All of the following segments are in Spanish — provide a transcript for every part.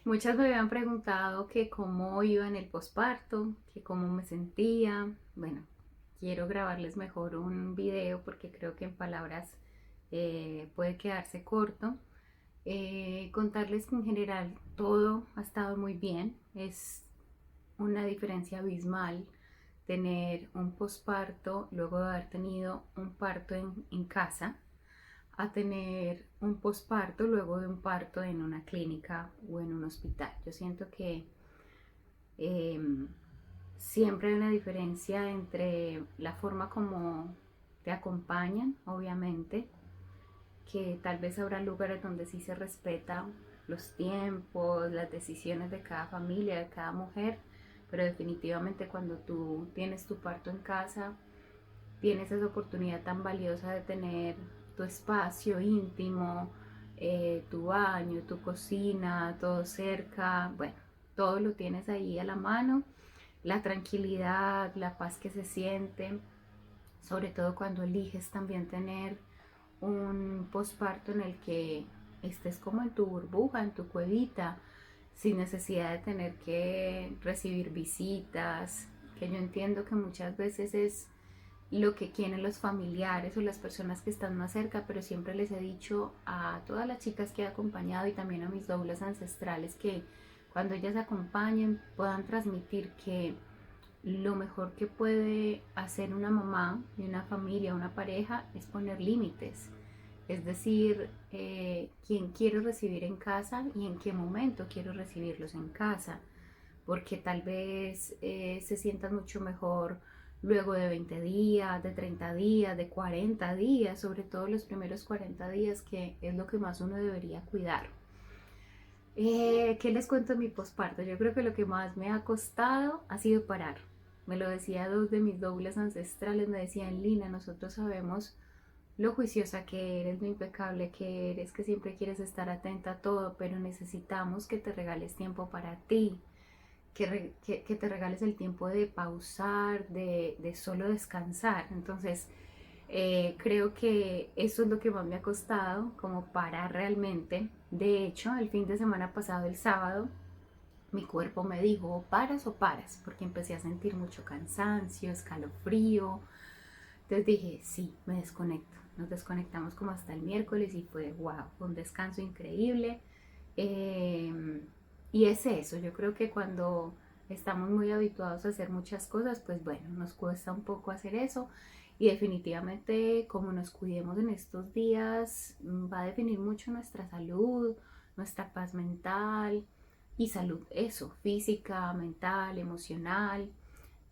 Muchas me habían preguntado que cómo iba en el posparto, que cómo me sentía. Bueno, quiero grabarles mejor un video porque creo que en palabras puede quedarse corto. Contarles que en general todo ha estado muy bien. Es una diferencia abismal tener un posparto luego de haber tenido un parto en casa a tener un posparto luego de un parto en una clínica o en un hospital. Yo siento que eh, siempre hay una diferencia entre la forma como te acompañan, obviamente, que tal vez habrá lugares donde sí se respeta los tiempos, las decisiones de cada familia, de cada mujer, pero definitivamente cuando tú tienes tu parto en casa, tienes esa oportunidad tan valiosa de tener tu espacio íntimo, tu baño, tu cocina, todo cerca, bueno, todo lo tienes ahí a la mano, la tranquilidad, la paz que se siente, sobre todo cuando eliges también tener un posparto en el que estés como en tu burbuja, en tu cuevita, sin necesidad de tener que recibir visitas, que yo entiendo que muchas veces es lo que quieren los familiares o las personas que están más cerca, pero siempre les he dicho a todas las chicas que he acompañado y también a mis doulas ancestrales que cuando ellas acompañen puedan transmitir que lo mejor que puede hacer una mamá y una familia, una pareja, es poner límites. Es decir, quién quiero recibir en casa y en qué momento quiero recibirlos en casa, porque tal vez se sientan mucho mejor luego de 20 días, de 30 días, de 40 días, sobre todo los primeros 40 días, que es lo que más uno debería cuidar. ¿Qué les cuento de mi posparto? Yo creo que lo que más me ha costado ha sido parar. Me lo decía dos de mis dobles ancestrales, me decían, Lina, nosotros sabemos lo juiciosa que eres, lo impecable que eres, que siempre quieres estar atenta a todo, pero necesitamos que te regales tiempo para ti, que te regales el tiempo de pausar, de solo descansar. Entonces, creo que eso es lo que más me ha costado, como parar realmente. De hecho, el fin de semana pasado, el sábado, mi cuerpo me dijo, o paras o paras, porque empecé a sentir mucho cansancio, escalofrío. Entonces dije, sí, me desconecto. Nos desconectamos como hasta el miércoles y fue, wow, fue un descanso increíble. Eh, y es eso, yo creo que cuando estamos muy habituados a hacer muchas cosas, pues bueno, nos cuesta un poco hacer eso. Y definitivamente como nos cuidemos en estos días, va a definir mucho nuestra salud, nuestra paz mental y salud, eso, física, mental, emocional,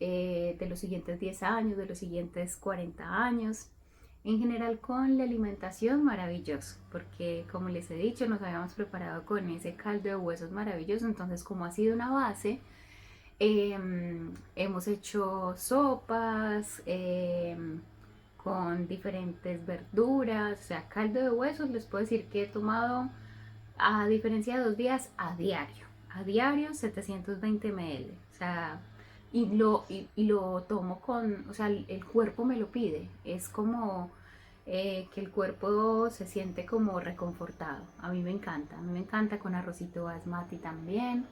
de los siguientes 10 años, de los siguientes 40 años. En general con la alimentación maravilloso, porque como les he dicho, nos habíamos preparado con ese caldo de huesos maravilloso, entonces como ha sido una base, hemos hecho sopas con diferentes verduras, o sea, caldo de huesos, les puedo decir que he tomado, a diferencia de 2 días, a diario 720 ml, o sea, y lo tomo con, o sea, el cuerpo me lo pide, es como que el cuerpo se siente como reconfortado, a mí me encanta con arrocito basmati también,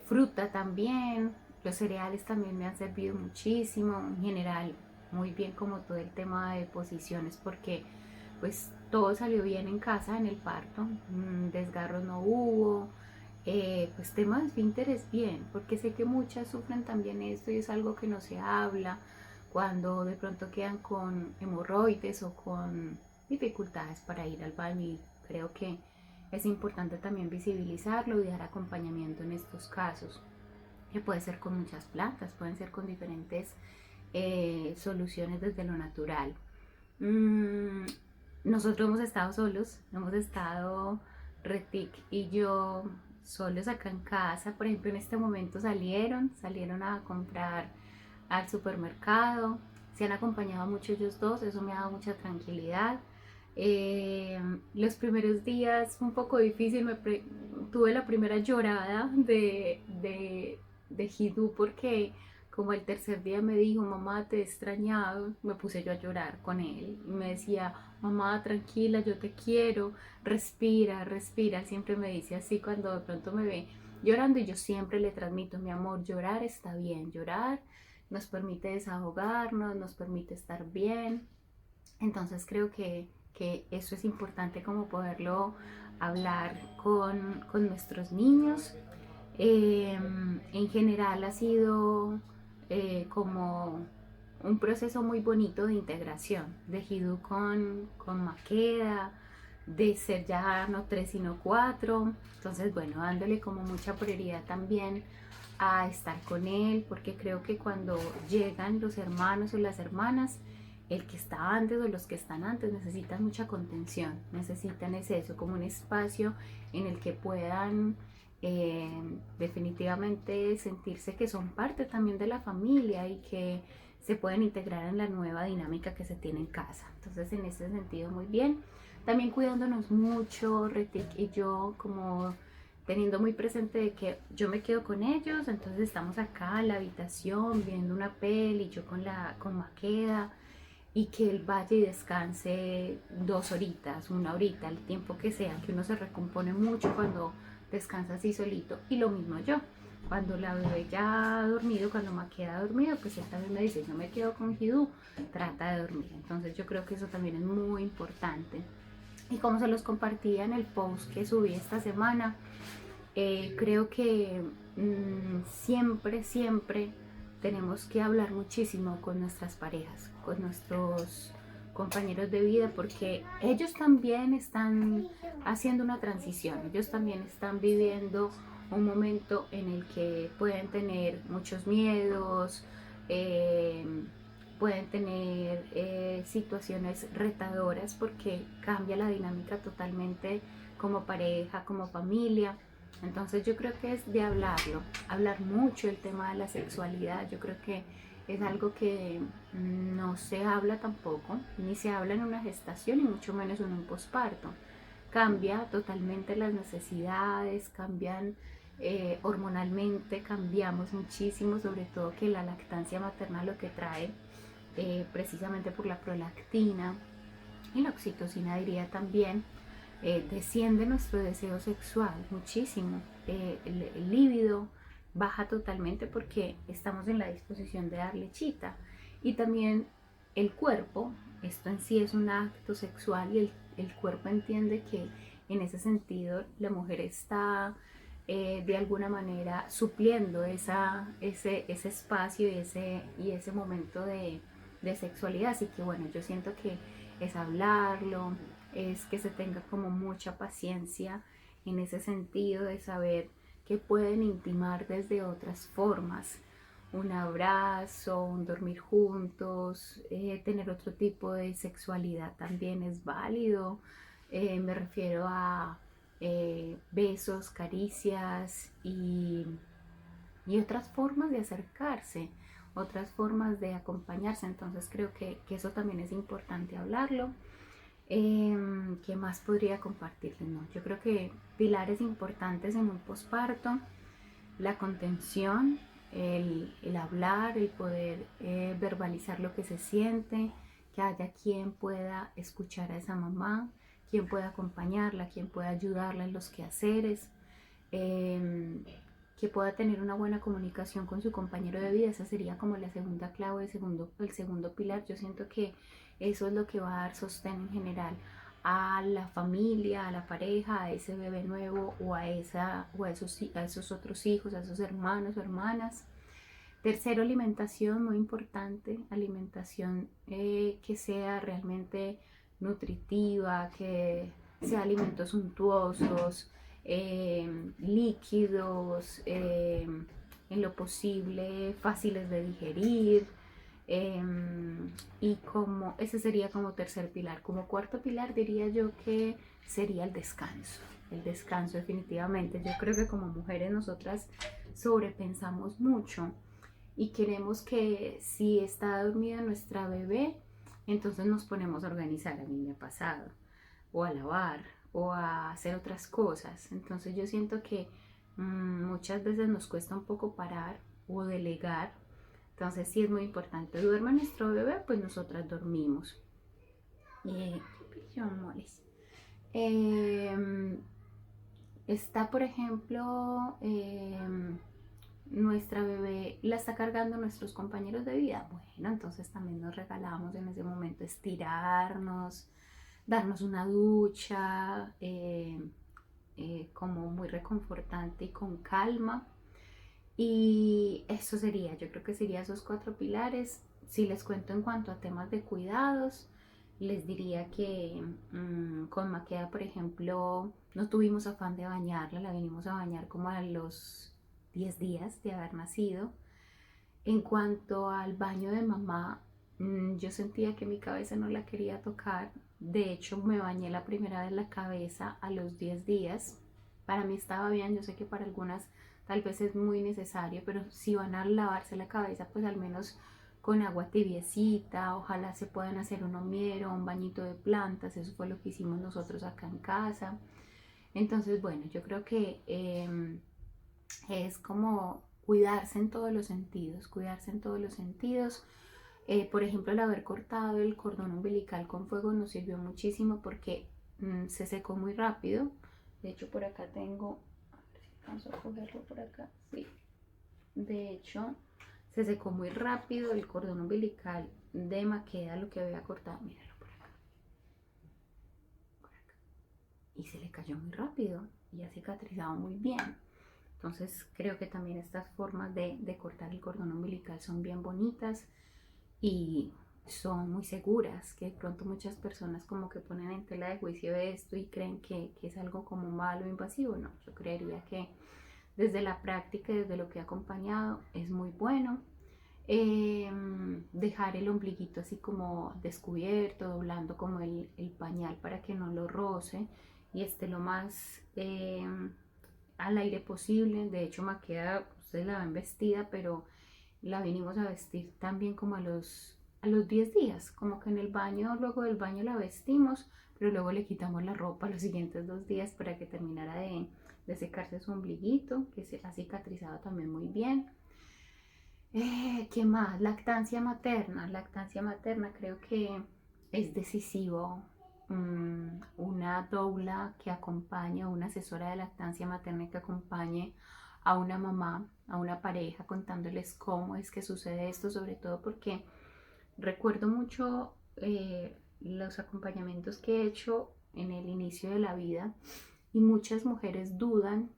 fruta también, los cereales también me han servido muchísimo, en general, muy bien como todo el tema de posiciones, porque pues todo salió bien en casa en el parto, desgarros no hubo, pues tema de esfínteres bien, porque sé que muchas sufren también esto y es algo que no se habla cuando de pronto quedan con hemorroides o con dificultades para ir al baño y creo que es importante también visibilizarlo y dar acompañamiento en estos casos, que puede ser con muchas plantas, pueden ser con diferentes soluciones desde lo natural. Mm, Nosotros hemos estado solos, hemos estado Retic y yo solos acá en casa. Por ejemplo, en este momento salieron a comprar al supermercado. Se han acompañado mucho ellos dos, eso me ha dado mucha tranquilidad. Eh, los primeros días fue un poco difícil, tuve la primera llorada de Hidú porque como el tercer día me dijo, mamá, te he extrañado, me puse yo a llorar con él. Y me decía, mamá, tranquila, yo te quiero, respira, respira. Él siempre me dice así cuando de pronto me ve llorando, y yo siempre le transmito, mi amor, llorar está bien, llorar nos permite desahogarnos, nos permite estar bien. Entonces creo que eso es importante como poderlo hablar con nuestros niños. En general ha sido como un proceso muy bonito de integración de Hidú con Maqueda, de ser ya no tres sino cuatro. Entonces, bueno, dándole como mucha prioridad también a estar con él, porque creo que cuando llegan los hermanos o las hermanas, el que está antes o los que están antes necesitan mucha contención, necesitan eso, como un espacio en el que puedan eh, definitivamente sentirse que son parte también de la familia y que se pueden integrar en la nueva dinámica que se tiene en casa. Entonces, en ese sentido, muy bien. También cuidándonos mucho, Retik y yo, como teniendo muy presente de que yo me quedo con ellos, entonces estamos acá en la habitación viendo una peli, yo con Maqueda, y que él vaya y descanse 2 horitas, 1 horita, el tiempo que sea, que uno se recompone mucho cuando descansa así solito. Y lo mismo yo, cuando la bebé ya ha dormido, cuando Maqueda ha dormido, pues él también me dice, yo me quedo con Hidú, trata de dormir. Entonces yo creo que eso también es muy importante. Y como se los compartía en el post que subí esta semana, creo que siempre, siempre tenemos que hablar muchísimo con nuestras parejas, con nuestros compañeros de vida, porque ellos también están haciendo una transición, ellos también están viviendo un momento en el que pueden tener muchos miedos, eh, pueden tener situaciones retadoras porque cambia la dinámica totalmente como pareja, como familia. Entonces yo creo que es de hablarlo, hablar mucho el tema de la sexualidad. Yo creo que es algo que no se habla tampoco, ni se habla en una gestación y mucho menos en un posparto. Cambia totalmente las necesidades, cambian hormonalmente, cambiamos muchísimo, sobre todo que la lactancia materna lo que trae, precisamente por la prolactina y la oxitocina diría también, desciende nuestro deseo sexual muchísimo, el líbido baja totalmente porque estamos en la disposición de dar lechita, y también el cuerpo, esto en sí es un acto sexual, y el cuerpo entiende que en ese sentido la mujer está de alguna manera supliendo ese espacio y ese momento de sexualidad. Así que bueno, yo siento que es hablarlo, es que se tenga como mucha paciencia en ese sentido de saber que pueden intimar desde otras formas, un abrazo, un dormir juntos, tener otro tipo de sexualidad también es válido. Me refiero a besos, caricias y otras formas de acercarse, otras formas de acompañarse. Entonces creo que eso también es importante hablarlo. ¿Qué más podría compartirles? No, yo creo que pilares importantes en un posparto: la contención, el hablar, el poder verbalizar lo que se siente, que haya quien pueda escuchar a esa mamá, quien pueda acompañarla, quien pueda ayudarla en los quehaceres, eh, que pueda tener una buena comunicación con su compañero de vida. Esa sería como la segunda clave, el segundo pilar. Yo siento que eso es lo que va a dar sostén en general a la familia, a la pareja, a ese bebé nuevo o a esos otros hijos, a esos hermanos o hermanas. Tercero, alimentación, muy importante, alimentación que sea realmente nutritiva, que sea alimentos suntuosos, líquidos, en lo posible fáciles de digerir. eh, y como ese sería como tercer pilar. Como cuarto pilar diría yo que sería el descanso. El descanso definitivamente. Yo creo que como mujeres nosotras sobrepensamos mucho y queremos que si está dormida nuestra bebé, entonces nos ponemos a organizar. A mí me ha pasado, o a lavar, o a hacer otras cosas. Entonces yo siento que muchas veces nos cuesta un poco parar o delegar Entonces sí es muy importante. Duerma nuestro bebé, pues nosotras dormimos. Eh, Está, por ejemplo, nuestra bebé la está cargando nuestros compañeros de vida. Bueno, entonces también nos regalamos en ese momento estirarnos, darnos una ducha, como muy reconfortante y con calma. Y eso sería, yo creo que serían esos 4 pilares. Si les cuento en cuanto a temas de cuidados, les diría que con Maqueda, por ejemplo, no tuvimos afán de bañarla, la vinimos a bañar como a los 10 días de haber nacido. En cuanto al baño de mamá, yo sentía que mi cabeza no la quería tocar. De hecho, me bañé la primera vez la cabeza a los 10 días. Para mí estaba bien, yo sé que para algunas tal vez es muy necesario, pero si van a lavarse la cabeza, pues al menos con agua tibiecita, ojalá se puedan hacer un homiero, un bañito de plantas, eso fue lo que hicimos nosotros acá en casa. Entonces, bueno, yo creo que es como cuidarse en todos los sentidos, cuidarse en todos los sentidos. Por ejemplo, el haber cortado el cordón umbilical con fuego nos sirvió muchísimo porque se secó muy rápido. De hecho, por acá tengo, a ver si alcanzo a cogerlo por acá, sí. De hecho, se secó muy rápido el cordón umbilical de Maqueda, lo que había cortado, míralo por acá, y se le cayó muy rápido y ha cicatrizado muy bien. Entonces creo que también estas formas de cortar el cordón umbilical son bien bonitas y son muy seguras, que de pronto muchas personas como que ponen en tela de juicio esto y creen que es algo como malo, invasivo. No, yo creería que desde la práctica y desde lo que he acompañado es muy bueno. Dejar el ombliguito así como descubierto, doblando como el pañal para que no lo roce y esté lo más al aire posible. De hecho, Maqueda, ustedes la ven vestida, pero la vinimos a vestir también como a los 10 días, como que en el baño, luego del baño la vestimos, pero luego le quitamos la ropa los siguientes 2 días para que terminara de secarse su ombliguito, que se ha cicatrizado también muy bien. ¿Qué más? Lactancia materna. Lactancia materna creo que es decisivo. Una doula que acompañe, una asesora de lactancia materna que acompañe a una mamá, a una pareja, contándoles cómo es que sucede esto, sobre todo porque recuerdo mucho los acompañamientos que he hecho en el inicio de la vida y muchas mujeres dudan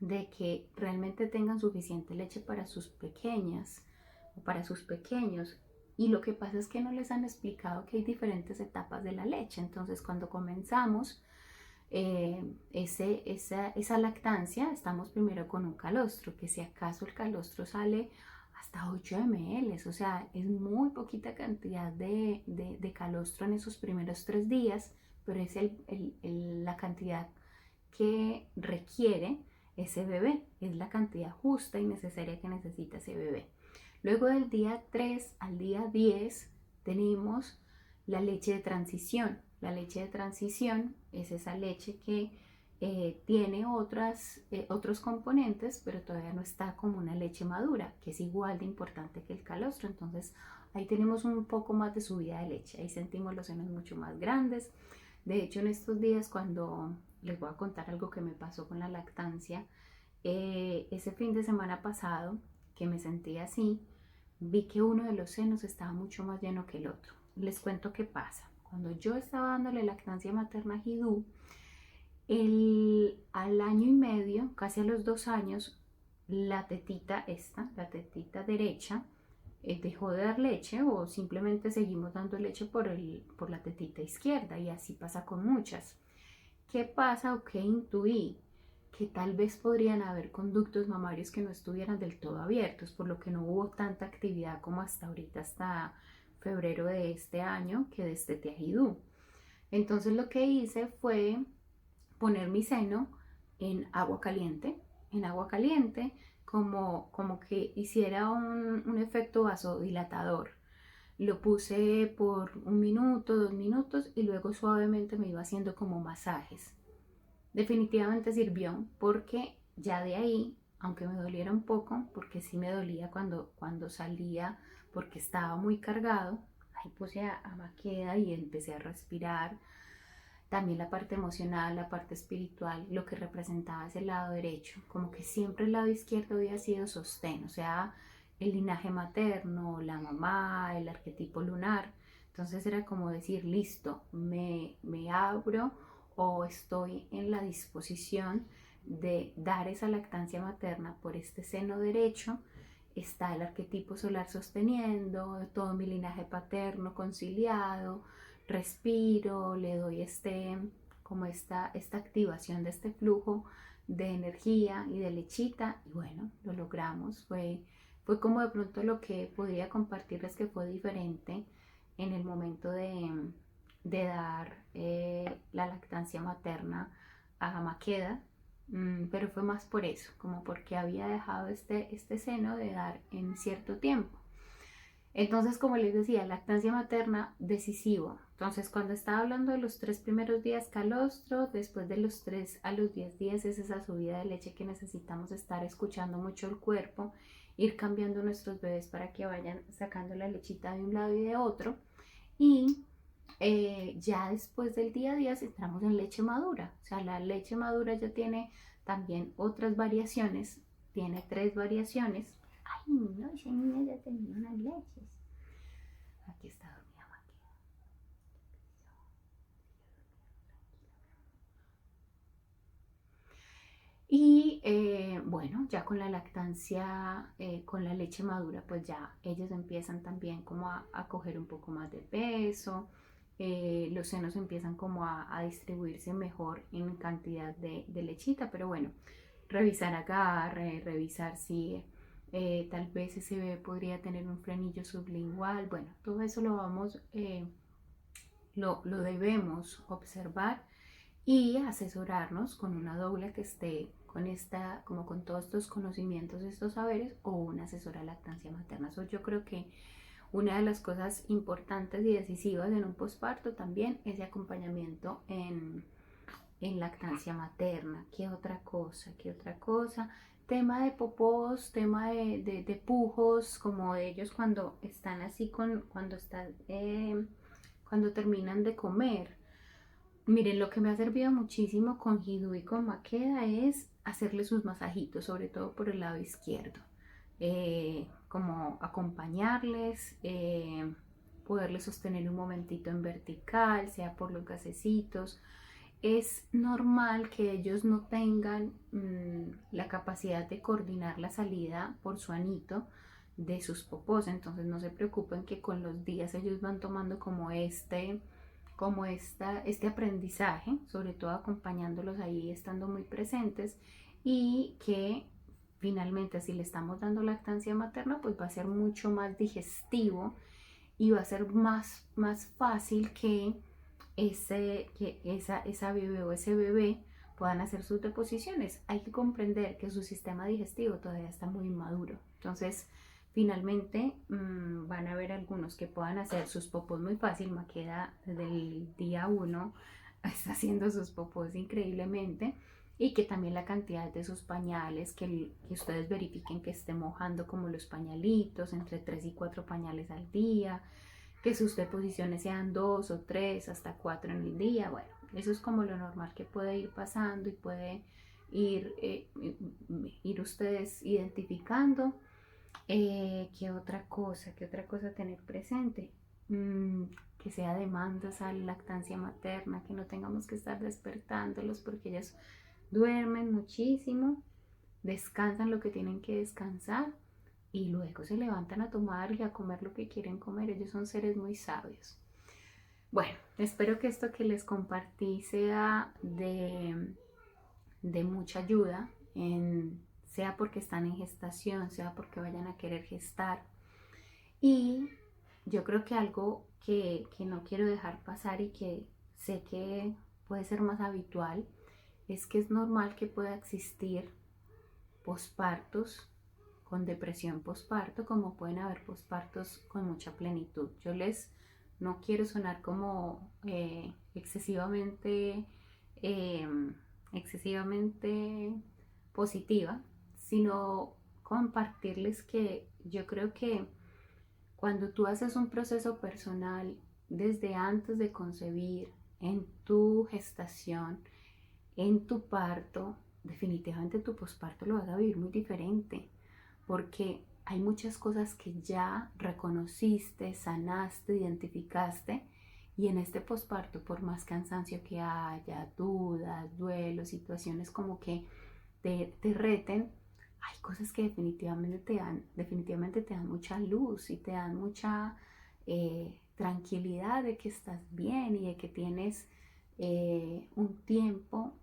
de que realmente tengan suficiente leche para sus pequeñas o para sus pequeños. Y lo que pasa es que no les han explicado que hay diferentes etapas de la leche. Entonces, cuando comenzamos esa lactancia, estamos primero con un calostro, que si acaso el calostro sale hasta 8 ml, o sea, es muy poquita cantidad de calostro en esos primeros 3 días, pero es la cantidad que requiere ese bebé, es la cantidad justa y necesaria que necesita ese bebé. Luego del día 3 al día 10 tenemos la leche de transición. La leche de transición es esa leche que tiene otros componentes, pero todavía no está como una leche madura, que es igual de importante que el calostro. Entonces ahí tenemos un poco más de subida de leche, ahí sentimos los senos mucho más grandes. De hecho, en estos días, cuando les voy a contar algo que me pasó con la lactancia, ese fin de semana pasado, que me sentí así, vi que uno de los senos estaba mucho más lleno que el otro. Les cuento qué pasa. Cuando yo estaba dándole lactancia materna a Hidú, al año y medio, casi a los 2 años, la tetita esta, la tetita derecha, dejó de dar leche o simplemente seguimos dando leche por la tetita izquierda y así pasa con muchas. ¿Qué pasa o qué intuí? Que tal vez podrían haber conductos mamarios que no estuvieran del todo abiertos, por lo que no hubo tanta actividad como hasta ahorita, hasta febrero de este año, que desteté a Hidú. Entonces lo que hice fue poner mi seno en agua caliente, como que hiciera un efecto vasodilatador. Lo puse por 1 minuto, 2 minutos y luego suavemente me iba haciendo como masajes. Definitivamente sirvió porque ya de ahí aunque me doliera un poco, porque sí me dolía cuando salía, porque estaba muy cargado. Ahí puse a Maqueda y empecé a respirar. También la parte emocional, la parte espiritual, lo que representaba ese lado derecho, como que siempre el lado izquierdo había sido sostén, o sea, el linaje materno, la mamá, el arquetipo lunar. Entonces era como decir, listo, me abro o estoy en la disposición de dar esa lactancia materna por este seno derecho. Está el arquetipo solar sosteniendo, todo mi linaje paterno conciliado, respiro, le doy como esta activación de este flujo de energía y de lechita y bueno, lo logramos. Fue como de pronto lo que podría compartirles que fue diferente en el momento de dar la lactancia materna a Maqueda. Pero fue más por eso, como porque había dejado este seno de dar en cierto tiempo. Entonces, como les decía, lactancia materna decisivo. Entonces, cuando estaba hablando de los 3 primeros días calostro, después de los 3 a los 10 días es esa subida de leche que necesitamos estar escuchando mucho el cuerpo, ir cambiando nuestros bebés para que vayan sacando la lechita de un lado y de otro. Y ya después del día a día entramos en leche madura. O sea, la leche madura ya tiene también otras variaciones. Tiene 3 variaciones. Ay, no, ese niño ya tenía unas leches. Aquí está dormida Maqueda. Y bueno, ya con la lactancia, con la leche madura, pues ya ellos empiezan también como a coger un poco más de peso, los senos empiezan como a distribuirse mejor en cantidad de lechita, pero bueno, revisar agarre, revisar si tal vez ese bebé podría tener un frenillo sublingual, bueno, todo eso lo debemos observar y asesorarnos con una doula que esté como con todos estos conocimientos, estos saberes, o una asesora de lactancia materna. Eso yo creo que una de las cosas importantes y decisivas en un posparto también es el acompañamiento en lactancia materna. ¿Qué otra cosa? ¿Qué otra cosa? Tema de popós, tema de pujos, como ellos cuando están así cuando terminan de comer. Miren, lo que me ha servido muchísimo con Hidú y con Maqueda es hacerle sus masajitos, sobre todo por el lado izquierdo. Como acompañarles, poderles sostener un momentito en vertical, sea por los gasecitos. Es normal que ellos no tengan la capacidad de coordinar la salida por su anito de sus popós, entonces no se preocupen que con los días ellos van tomando este aprendizaje, sobre todo acompañándolos ahí, estando muy presentes, y que finalmente si le estamos dando lactancia materna, pues va a ser mucho más digestivo y va a ser más fácil que esa bebé o ese bebé puedan hacer sus deposiciones. Hay que comprender que su sistema digestivo todavía está muy maduro. Entonces, finalmente van a haber algunos que puedan hacer sus popós muy fácil. Maqueda desde el día 1 está haciendo sus popós increíblemente. Y que también la cantidad de sus pañales, que ustedes verifiquen que esté mojando como los pañalitos, entre 3 y 4 pañales al día, que sus deposiciones sean 2 o 3 hasta 4 en el día. Bueno, eso es como lo normal que puede ir pasando y puede ir ustedes identificando. ¿Qué otra cosa tener presente? Que sea demandas a la lactancia materna, que no tengamos que estar despertándolos porque ellos duermen muchísimo, descansan lo que tienen que descansar y luego se levantan a tomar y a comer lo que quieren comer. Ellos son seres muy sabios. Bueno, espero que esto que les compartí sea de mucha ayuda, sea porque están en gestación, sea porque vayan a querer gestar. Y yo creo que algo que no quiero dejar pasar y que sé que puede ser más habitual es que es normal que pueda existir pospartos con depresión posparto, como pueden haber pospartos con mucha plenitud. No quiero sonar como eh, excesivamente positiva, sino compartirles que yo creo que cuando tú haces un proceso personal desde antes de concebir, en tu gestación, en tu parto, definitivamente tu posparto lo vas a vivir muy diferente, porque hay muchas cosas que ya reconociste, sanaste, identificaste, y en este posparto, por más cansancio que haya, dudas, duelos, situaciones como que te reten, hay cosas que definitivamente te dan mucha luz y te dan mucha tranquilidad de que estás bien y de que tienes un tiempo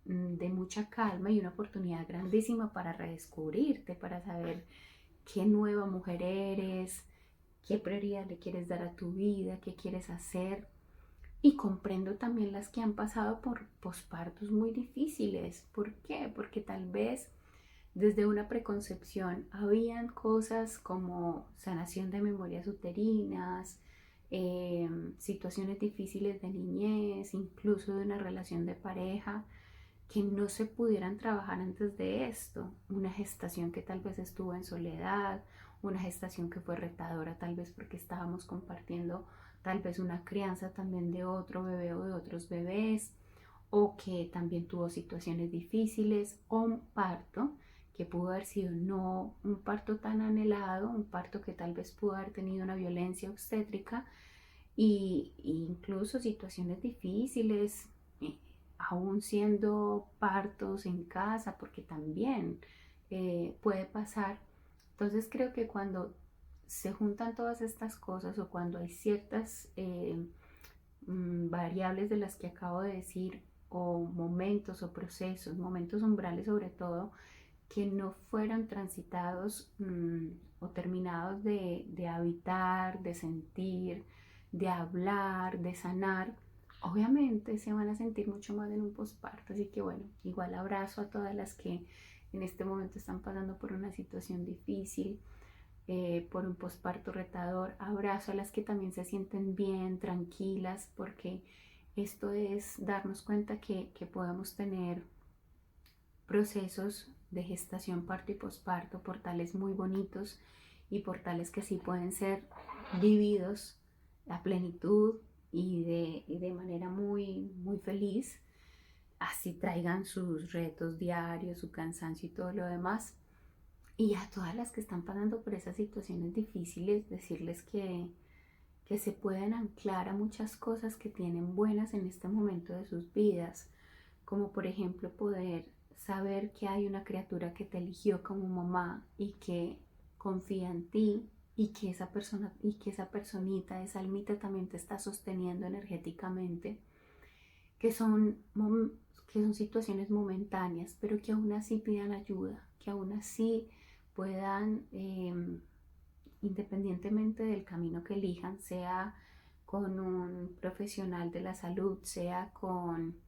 de mucha calma y una oportunidad grandísima para redescubrirte, para saber qué nueva mujer eres, qué prioridad le quieres dar a tu vida, qué quieres hacer. Y comprendo también las que han pasado por pospartos muy difíciles. ¿Por qué? Porque tal vez desde una preconcepción habían cosas como sanación de memorias uterinas, situaciones difíciles de niñez, incluso de una relación de pareja, que no se pudieran trabajar antes de esto. Una gestación que tal vez estuvo en soledad, una gestación que fue retadora tal vez porque estábamos compartiendo tal vez una crianza también de otro bebé o de otros bebés, o que también tuvo situaciones difíciles, o un parto que pudo haber sido no un parto tan anhelado, un parto que tal vez pudo haber tenido una violencia obstétrica, y incluso situaciones difíciles, aún siendo partos en casa, porque también puede pasar. Entonces creo que cuando se juntan todas estas cosas o cuando hay ciertas variables de las que acabo de decir, o momentos o procesos, momentos umbrales sobre todo, que no fueron transitados o terminados de habitar, de sentir, de hablar, de sanar, obviamente se van a sentir mucho más en un posparto. Así que bueno, igual abrazo a todas las que en este momento están pasando por una situación difícil, por un posparto retador. Abrazo a las que también se sienten bien, tranquilas, porque esto es darnos cuenta que podemos tener procesos de gestación, parto y posparto, portales muy bonitos y portales que sí pueden ser vividos a plenitud y de manera muy, muy feliz, así traigan sus retos diarios, su cansancio y todo lo demás. Y a todas las que están pasando por esas situaciones difíciles, decirles que se pueden anclar a muchas cosas que tienen buenas en este momento de sus vidas, como por ejemplo poder saber que hay una criatura que te eligió como mamá y que confía en ti, y que esa persona y que esa personita, esa almita también te está sosteniendo energéticamente, que son, que son situaciones momentáneas, pero que aún así pidan ayuda, que aún así puedan, independientemente del camino que elijan, sea con un profesional de la salud, sea con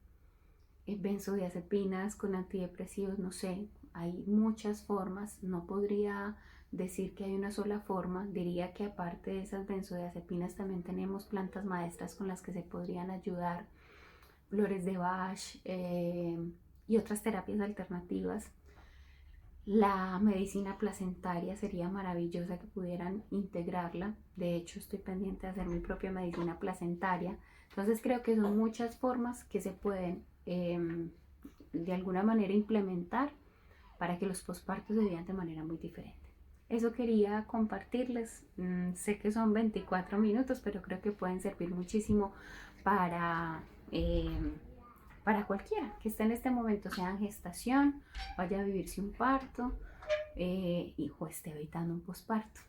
benzodiazepinas, con antidepresivos, no sé, hay muchas formas, no podría decir que hay una sola forma, diría que aparte de esas benzodiazepinas también tenemos plantas maestras con las que se podrían ayudar, flores de Bach, y otras terapias alternativas. La medicina placentaria sería maravillosa que pudieran integrarla. De hecho, estoy pendiente de hacer mi propia medicina placentaria. Entonces creo que son muchas formas que se pueden de alguna manera implementar para que los pospartos se vivan de manera muy diferente. Eso quería compartirles. Sé que son 24 minutos, pero creo que pueden servir muchísimo para, eh, para cualquiera que esté en este momento, sea en gestación, vaya a vivirse un parto, o esté evitando un posparto.